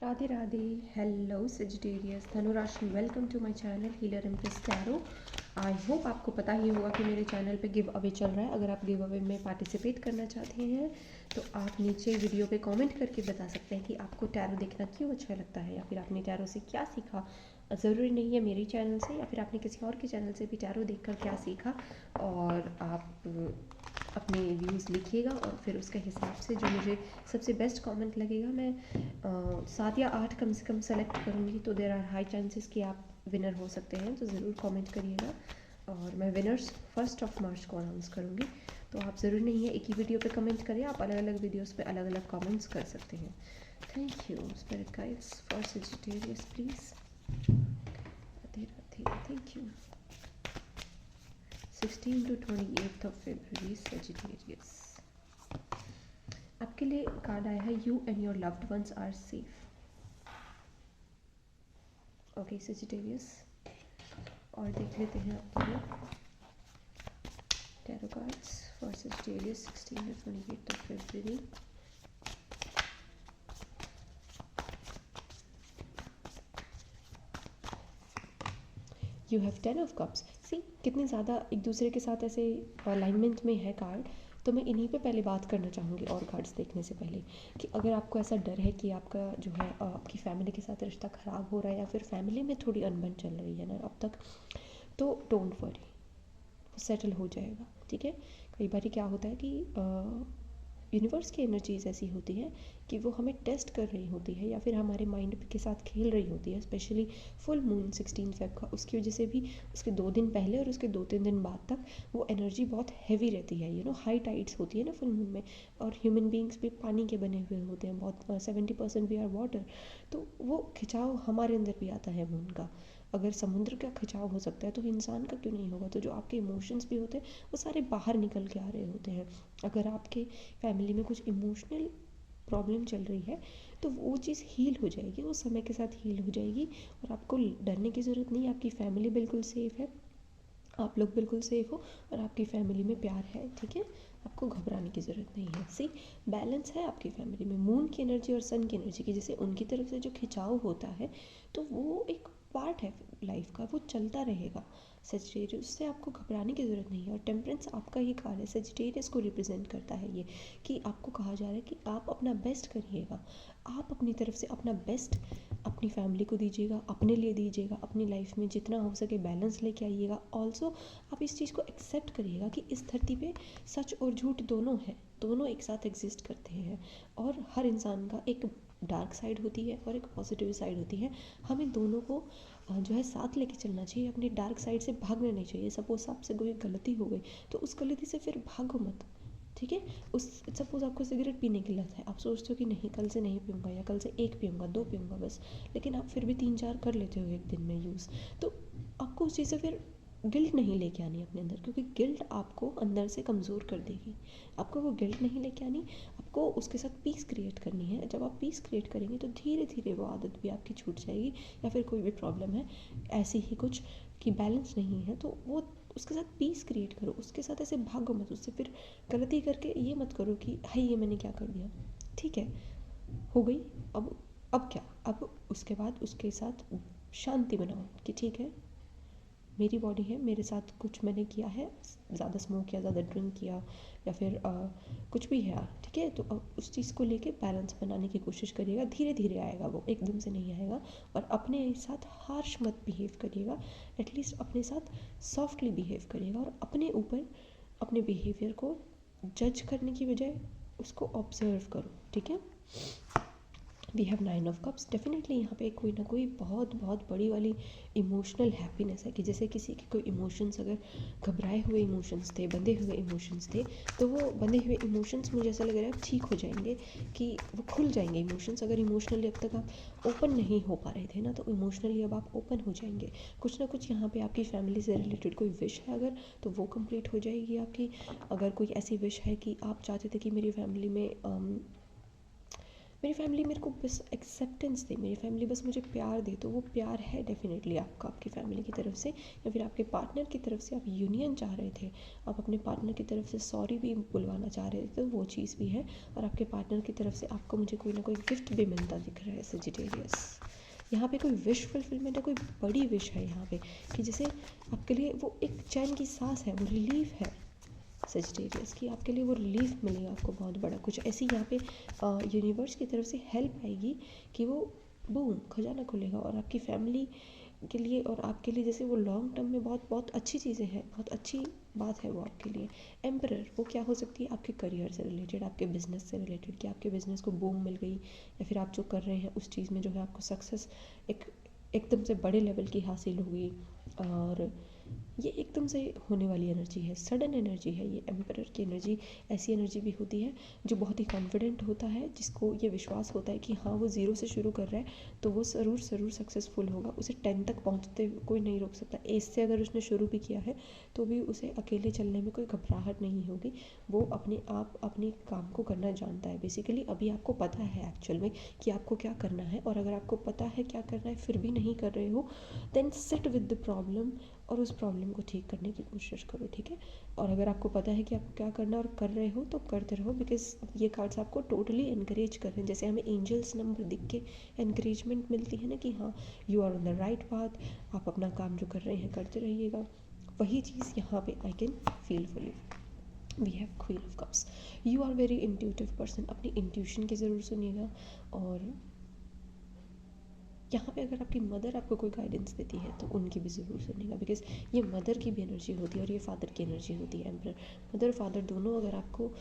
Radhe Radhe. Hello Sagittarius धनुराशि, welcome to my channel healer empress tarot. I hope आपको पता ही होगा कि मेरे चैनल पे गिव अवे चल रहा है। अगर आप गिव अवे में पार्टिसिपेट करना चाहते हैं तो आप नीचे वीडियो पे कमेंट करके बता सकते हैं कि आपको टैरो देखना क्यों अच्छा लगता है, या फिर आपने टैरो से क्या सीखा। ज़रूरी नहीं है मेरे चैनल से, या फिर आपने किसी और के चैनल से भी टैरो देखकर क्या सीखा। और आप अपने व्यूज़ लिखिएगा और फिर उसके हिसाब से जो मुझे सबसे बेस्ट कमेंट लगेगा मैं 7 या 8 कम से कम सेलेक्ट करूँगी। तो देर आर हाई चांसेस कि आप विनर हो सकते हैं, तो ज़रूर कमेंट करिएगा। और मैं विनर्स 1 मार्च को अनाउंस करूँगी। तो आप ज़रूरी नहीं है एक ही वीडियो पे कमेंट करें, आप अलग अलग वीडियोस पे अलग अलग कमेंट्स कर सकते हैं। Thank you spirit guides for Sagittarius please. Radhe Radhe, thank you. 16 to 28 of February Sagittarius. आपके लिए कार्ड आया है, you and your loved ones are safe. Okay Sagittarius, और देख लेते हैं आपके लिए tarot cards for Sagittarius 16 to 28 of February. You have 10 of cups. See कितने ज़्यादा एक दूसरे के साथ ऐसे अलाइनमेंट में है कार्ड। तो मैं इन्हीं पे पहले बात करना चाहूँगी और कार्ड्स देखने से पहले, कि अगर आपको ऐसा डर है कि आपका जो है आपकी फैमिली के साथ रिश्ता ख़राब हो रहा है, या फिर फैमिली में थोड़ी अनबन चल रही है ना अब तक, तो डोंट वरी, वो सेटल हो जाएगा। ठीक है। कई बार क्या होता है कि यूनिवर्स की एनर्जीज ऐसी होती हैं कि वो हमें टेस्ट कर रही होती है, या फिर हमारे माइंड के साथ खेल रही होती है। स्पेशली फुल मून 16 फेब का, उसकी वजह से भी उसके 2 दिन पहले और उसके 2-3 दिन बाद तक वो एनर्जी बहुत हैवी रहती है। हाई टाइड्स होती है ना फुल मून में। और ह्यूमन बींग्स भी पानी के बने हुए होते हैं, बहुत 70% वी आर वाटर। तो वो खिंचाव हमारे अंदर भी आता है मून का। अगर समुद्र का खिंचाव हो सकता है तो इंसान का क्यों नहीं होगा। तो जो आपके इमोशंस भी होते हैं वो सारे बाहर निकल के आ रहे होते हैं। अगर आपके फैमिली में कुछ इमोशनल प्रॉब्लम चल रही है तो वो चीज़ हील हो जाएगी, वो समय के साथ हील हो जाएगी। और आपको डरने की ज़रूरत नहीं है, आपकी फैमिली बिल्कुल सेफ़ है, आप लोग बिल्कुल सेफ़ हो, और आपकी फैमिली में प्यार है। ठीक है। आपको घबराने की ज़रूरत नहीं है। सी बैलेंस है आपकी फैमिली में, मून की एनर्जी और सन की एनर्जी की। जैसे उनकी तरफ से जो खिंचाव होता है तो वो एक पार्ट है लाइफ का, वो चलता रहेगा। सेजिटेरियस से आपको घबराने की ज़रूरत नहीं है। और टेम्परेंस आपका ही कार्ड है, सेजिटेरियस को रिप्रेजेंट करता है ये, कि आपको कहा जा रहा है कि आप अपना बेस्ट करिएगा। आप अपनी तरफ से अपना बेस्ट अपनी फैमिली को दीजिएगा, अपने लिए दीजिएगा, अपनी लाइफ में जितना हो सके बैलेंस लेके आइएगा। ऑल्सो आप इस चीज़ को एक्सेप्ट करिएगा कि इस धरती पे सच और झूठ दोनों है, दोनों एक साथ एग्जिस्ट करते हैं। और हर इंसान का एक डार्क साइड होती है और एक पॉजिटिव साइड होती है। हमें दोनों को जो है साथ लेके चलना चाहिए, अपने डार्क साइड से भागना नहीं चाहिए। सपोज आपसे कोई गलती हो गई तो उस गलती से फिर भागो मत। ठीक है। उस सपोज़ आपको सिगरेट पीने की लत है, आप सोचते हो कि नहीं कल से नहीं पीऊँगा, या कल से 1 पीऊँगा 2 पीऊँगा बस, लेकिन आप फिर भी 3-4 कर लेते हो एक दिन में यूज़। तो आपको उस चीज़ से फिर गिल्ट नहीं लेके आनी अपने अंदर, क्योंकि गिल्ट आपको अंदर से कमज़ोर कर देगी। आपको वो गिल्ट नहीं लेके आनी, आपको उसके साथ पीस क्रिएट करनी है। जब आप पीस क्रिएट करेंगे तो धीरे धीरे वो आदत भी आपकी छूट जाएगी। या फिर कोई भी प्रॉब्लम है ऐसी ही कुछ कि बैलेंस नहीं है, तो वो उसके साथ पीस क्रिएट करो, उसके साथ ऐसे भागो मत उससे। फिर गलती करके ये मत करो कि हाय ये मैंने क्या कर दिया। ठीक है, हो गई। अब क्या, अब उसके बाद उसके साथ शांति बनाओ कि ठीक है मेरी बॉडी है, मेरे साथ कुछ मैंने किया है, ज़्यादा स्मोक किया, ज़्यादा ड्रिंक किया, या फिर कुछ भी है। ठीक है। तो अब उस चीज़ को लेके बैलेंस बनाने की कोशिश करिएगा। धीरे धीरे आएगा, वो एकदम से नहीं आएगा। और अपने साथ हार्श मत बिहेव करिएगा, एटलीस्ट अपने साथ सॉफ्टली बिहेव करिएगा। और अपने ऊपर अपने बिहेवियर को जज करने की बजाय उसको ऑब्जर्व करो। ठीक है। We have 9 of cups. Definitely यहाँ पे कोई ना कोई बहुत बहुत बड़ी वाली इमोशनल हैप्पीनेस है, कि जैसे किसी के कोई इमोशंस अगर घबराए हुए इमोशंस थे, बंधे हुए इमोशंस थे, तो वो बंधे हुए इमोशंस मुझे ऐसा लग रहा है ठीक हो जाएंगे, कि वो खुल जाएंगे इमोशंस। अगर इमोशनली अब तक आप ओपन नहीं हो पा रहे थे ना, तो इमोशनली अब आप ओपन हो जाएंगे। कुछ ना कुछ यहाँ पे आपकी फैमिली से रिलेटेड कोई विश है अगर, तो वो कंप्लीट हो जाएगी आपकी। अगर कोई ऐसी विश है कि आप चाहते थे कि मेरी फैमिली में मेरी फैमिली मेरे को बस एक्सेप्टेंस दे, मेरी फैमिली बस मुझे प्यार दे, तो वो प्यार है डेफिनेटली आपका आपकी फैमिली की तरफ से, या फिर आपके पार्टनर की तरफ से आप यूनियन चाह रहे थे, आप अपने पार्टनर की तरफ से सॉरी भी बुलवाना चाह रहे थे, तो वो चीज़ भी है। और आपके पार्टनर की तरफ से आपको मुझे कोई ना कोई गिफ्ट भी मिलता दिख रहा है सजिटेरियस। यहाँ पे कोई विश फुलफिलमेंट है, कोई बड़ी विश है यहाँ पे, कि जैसे आपके लिए वो एक चैन की सांस है, वो रिलीफ है सजिटेरियस की, आपके लिए वो रिलीफ मिलेगा आपको बहुत बड़ा। कुछ ऐसी यहाँ पे यूनिवर्स की तरफ से हेल्प आएगी कि वो बूम खजाना खुलेगा, और आपकी फैमिली के लिए और आपके लिए जैसे वो लॉन्ग टर्म में बहुत बहुत अच्छी चीज़ें हैं, बहुत अच्छी बात है वो आपके लिए। एम्परर वो क्या हो सकती है, आपके करियर से रिलेटेड, आपके बिजनेस से रिलेटेड, कि आपके बिजनेस को बूम मिल गई, या फिर आप जो कर रहे हैं उस चीज़ में जो है आपको सक्सेस एकदम से बड़े लेवल की हासिल होगी। और ये एकदम से होने वाली एनर्जी है, सडन एनर्जी है ये एम्परर की एनर्जी। ऐसी एनर्जी भी होती है जो बहुत ही कॉन्फिडेंट होता है, जिसको ये विश्वास होता है कि हाँ वो ज़ीरो से शुरू कर रहा है तो वो ज़रूर ज़रूर सक्सेसफुल होगा, उसे 10 तक पहुँचते कोई नहीं रोक सकता। एज से अगर उसने शुरू भी किया है तो भी उसे अकेले चलने में कोई घबराहट नहीं होगी, वो अपने आप अपने काम को करना जानता है। बेसिकली अभी आपको पता है एक्चुअल में कि आपको क्या करना है, और अगर आपको पता है क्या करना है फिर भी नहीं कर रहे हो, then sit with the problem और उस प्रॉब्लम को ठीक करने की कोशिश करो, ठीक है। और अगर आपको पता है कि आपको क्या करना है और कर रहे हो तो करते रहो, बिकॉज ये कार्ड्स आपको टोटली इनकरेज कर रहे हैं। जैसे हमें एंजल्स नंबर दिख के इनकरेजमेंट मिलती है ना कि हाँ you are on the right path, आप अपना काम जो कर रहे हैं करते रहिएगा, वही चीज़ यहाँ पे I can feel for you. We have queen of cups, you are very intuitive person, अपनी इंट्यूशन की ज़रूर सुनिएगा। और यहाँ पे अगर आपकी मदर आपको कोई गाइडेंस देती है तो उनकी भी ज़रूर सुनिएगा, बिकॉज ये मदर की भी एनर्जी होती है और ये फादर की एनर्जी होती है। एम्परर मदर फादर दोनों, अगर आपको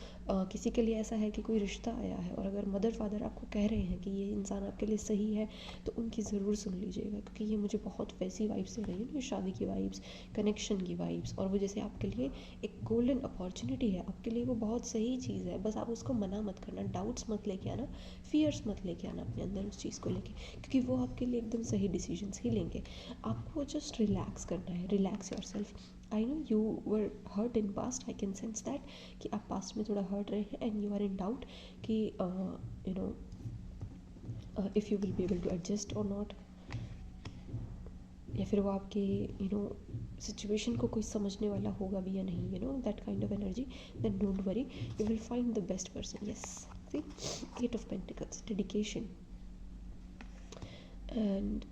किसी के लिए ऐसा है कि कोई रिश्ता आया है और अगर मदर फादर आपको कह रहे हैं कि ये इंसान आपके लिए सही है तो उनकी ज़रूर सुन लीजिएगा, क्योंकि ये मुझे बहुत वैसी वाइब्स दे रही है ना, शादी की वाइब्स, कनेक्शन की वाइब्स, और वो जैसे आपके लिए एक गोल्डन अपॉर्चुनिटी है, आपके लिए वो बहुत सही चीज़ है। बस आप उसको मना मत करना, डाउट्स मत लेके आना, फियर्स मत लेके आना अपने अंदर उस चीज़ को लेके, क्योंकि वो आपके लिए एकदम सही डिसीजंस ही लेंगे। आपको जस्ट रिलैक्स करना है, relax yourself. I know you were hurt in past, I can sense that कि आप पास्ट में थोड़ा हर्ट रहे हैं and you are in doubt कि you know if you will be able to adjust और नॉट, या फिर वो आपके यू नो सिचुएशन को कोई समझने वाला होगा भी या नहीं, you know that kind of energy. Then don't worry, you will find the best person. Yes, see, 8 of pentacles, dedication. And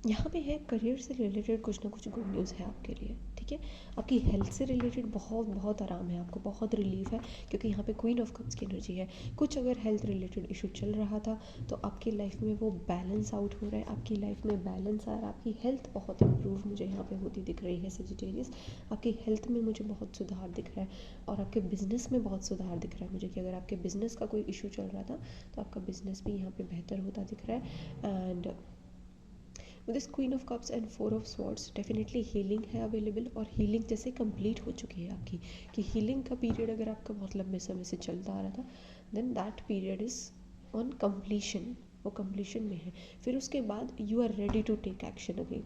यहाँ पे है करियर से रिलेटेड कुछ ना कुछ गुड न्यूज़ है आपके लिए, ठीक है। आपकी हेल्थ से रिलेटेड बहुत बहुत आराम है, आपको बहुत रिलीफ है, क्योंकि यहाँ पे क्वीन ऑफ कप्स की एनर्जी है। कुछ अगर हेल्थ रिलेटेड इशू चल रहा था तो आपकी लाइफ में वो बैलेंस आउट हो रहा है, आपकी लाइफ में बैलेंस आ रहा है, आपकी हेल्थ बहुत इंप्रूव मुझे यहाँ पे होती दिख रही है सजिटेरियस। आपकी हेल्थ में मुझे बहुत सुधार दिख रहा है, और आपके बिजनेस में बहुत सुधार दिख रहा है मुझे, कि अगर आपके बिजनेस का कोई इशू चल रहा था तो आपका बिजनेस भी यहाँ पे बेहतर होता दिख रहा है। And with this queen of cups and 4 of swords, definitely healing है अवेलेबल, और हीलिंग जैसे कंप्लीट हो चुकी है आपकी, कि हीलिंग का पीरियड अगर आपका बहुत लंबे समय से चलता आ रहा था, then that period is on completion, वो कंप्लीशन में है। फिर उसके बाद you are ready to take action again.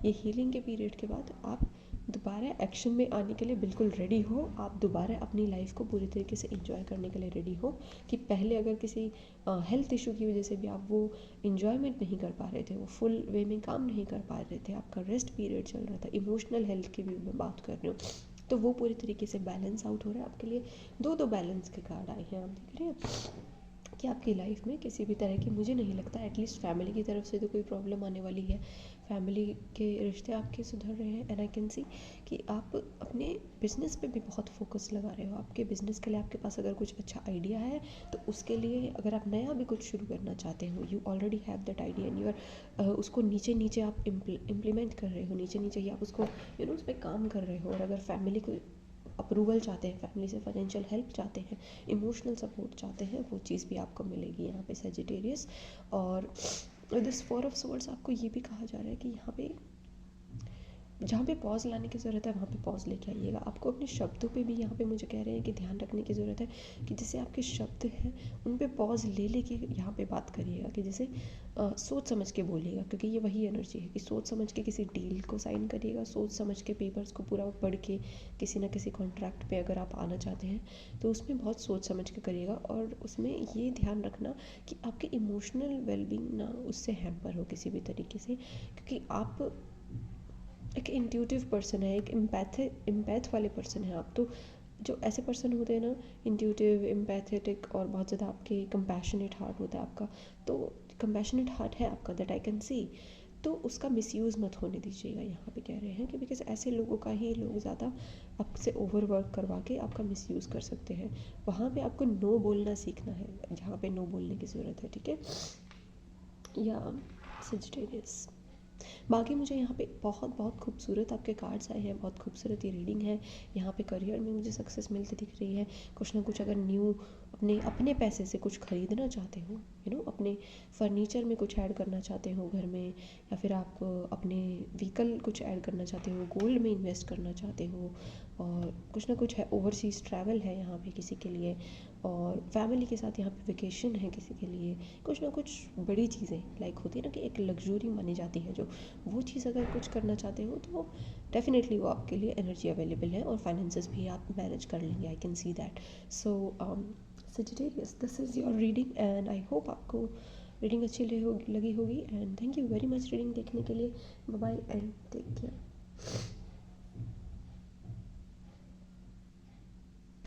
ये हीलिंग के पीरियड के बाद आप दोबारा एक्शन में आने के लिए बिल्कुल रेडी हो, आप दोबारा अपनी लाइफ को पूरी तरीके से इंजॉय करने के लिए रेडी हो। कि पहले अगर किसी हेल्थ इशू की वजह से भी आप वो इंजॉयमेंट नहीं कर पा रहे थे, वो फुल वे में काम नहीं कर पा रहे थे, आपका रेस्ट पीरियड चल रहा था, इमोशनल हेल्थ की भी मैं बात कर रही हूँ, तो वो पूरी तरीके से बैलेंस आउट हो रहा है आपके लिए। दो बैलेंस के कार्ड आए हैं, आप देख रहे हैं कि आपकी लाइफ में किसी भी तरह की, मुझे नहीं लगता एटलीस्ट फैमिली की तरफ से तो कोई प्रॉब्लम आने वाली है। फैमिली के रिश्ते आपके सुधर रहे हैं, एंड आई कैन सी कि आप अपने बिज़नेस पे भी बहुत फोकस लगा रहे हो। आपके बिज़नेस के लिए आपके पास अगर कुछ अच्छा आइडिया है तो उसके लिए अगर आप नया भी कुछ शुरू करना चाहते हो, you already have that idea and you are उसको नीचे नीचे आप इम्प्लीमेंट कर रहे हो, नीचे नीचे ही आप उसको यू नो उस पर काम कर रहे हो। और अगर फैमिली को अप्रूवल चाहते हैं, फैमिली से फाइनेंशियल हेल्प चाहते हैं, इमोशनल सपोर्ट चाहते हैं, वो चीज़ भी आपको मिलेगी यहाँ पे सजिटेरियस। और दिस 4 ऑफ स्वॉर्ड्स आपको ये भी कहा जा रहा है कि यहाँ पे जहाँ पे पॉज़ लाने की ज़रूरत है वहाँ पे पॉज़ लेके आइएगा। आपको अपने शब्दों पे भी यहाँ पे मुझे कह रहे हैं कि ध्यान रखने की ज़रूरत है कि जैसे आपके शब्द हैं उन पे पॉज़ ले लेके यहाँ पे बात करिएगा कि जैसे सोच समझ के बोलिएगा, क्योंकि ये वही एनर्जी है कि सोच समझ के किसी डील को साइन करिएगा, सोच समझ के पेपर्स को पूरा पढ़ के किसी ना किसी कॉन्ट्रैक्ट पे अगर आप आना चाहते हैं तो उसमें बहुत सोच समझ के करिएगा। और उसमें ये ध्यान रखना कि आपके इमोशनल वेलबींग ना उससे हैम्पर हो किसी भी तरीके से, क्योंकि आप एक इंट्यूटिव पर्सन है, एक एम्पैथ वाले पर्सन है आप। तो जो ऐसे पर्सन होते हैं ना, इंट्यूटिव, एम्पैथेटिक और बहुत ज़्यादा आपके कंपैशनेट हार्ट होता है आपका, तो कंपैशनेट हार्ट है आपका, दैट आई कैन सी। तो उसका मिसयूज़ मत होने दीजिएगा, यहाँ पे कह रहे हैं कि बिकॉज ऐसे लोगों का ही लोग ज़्यादा आपसे ओवरवर्क करवा के आपका मिसयूज़ कर सकते हैं। वहाँ पे आपको नो बोलना सीखना है, जहाँ पे नो बोलने की ज़रूरत है, ठीक है। या सजिटेरियस, बाकी मुझे यहाँ पे बहुत बहुत खूबसूरत आपके कार्ड्स आए हैं, बहुत खूबसूरत ये रीडिंग है। यहाँ पे करियर में मुझे सक्सेस मिलती दिख रही है। कुछ ना कुछ अगर न्यू अपने अपने पैसे से कुछ ख़रीदना चाहते हो, अपने फर्नीचर में कुछ ऐड करना चाहते हो घर में, या फिर आप अपने व्हीकल कुछ ऐड करना चाहते हो, गोल्ड में इन्वेस्ट करना चाहते हो, और कुछ ना कुछ है, ओवरसीज़ ट्रैवल है यहाँ पे किसी के लिए, और फैमिली के साथ यहाँ पे वेकेशन है किसी के लिए। कुछ ना कुछ बड़ी चीज़ें लाइक होती है ना कि एक लग्जरी मानी जाती है जो, वो चीज़ अगर कुछ करना चाहते हो तो डेफिनेटली वो आपके लिए एनर्जी अवेलेबल है, और फाइनेंसेस भी आप मैनेज कर लेंगे, I can see that. So Sagittarius, this is your reading and I hope आपको रीडिंग अच्छी लगी होगी, and thank you very much reading देखने के लिए। Bye bye and take care.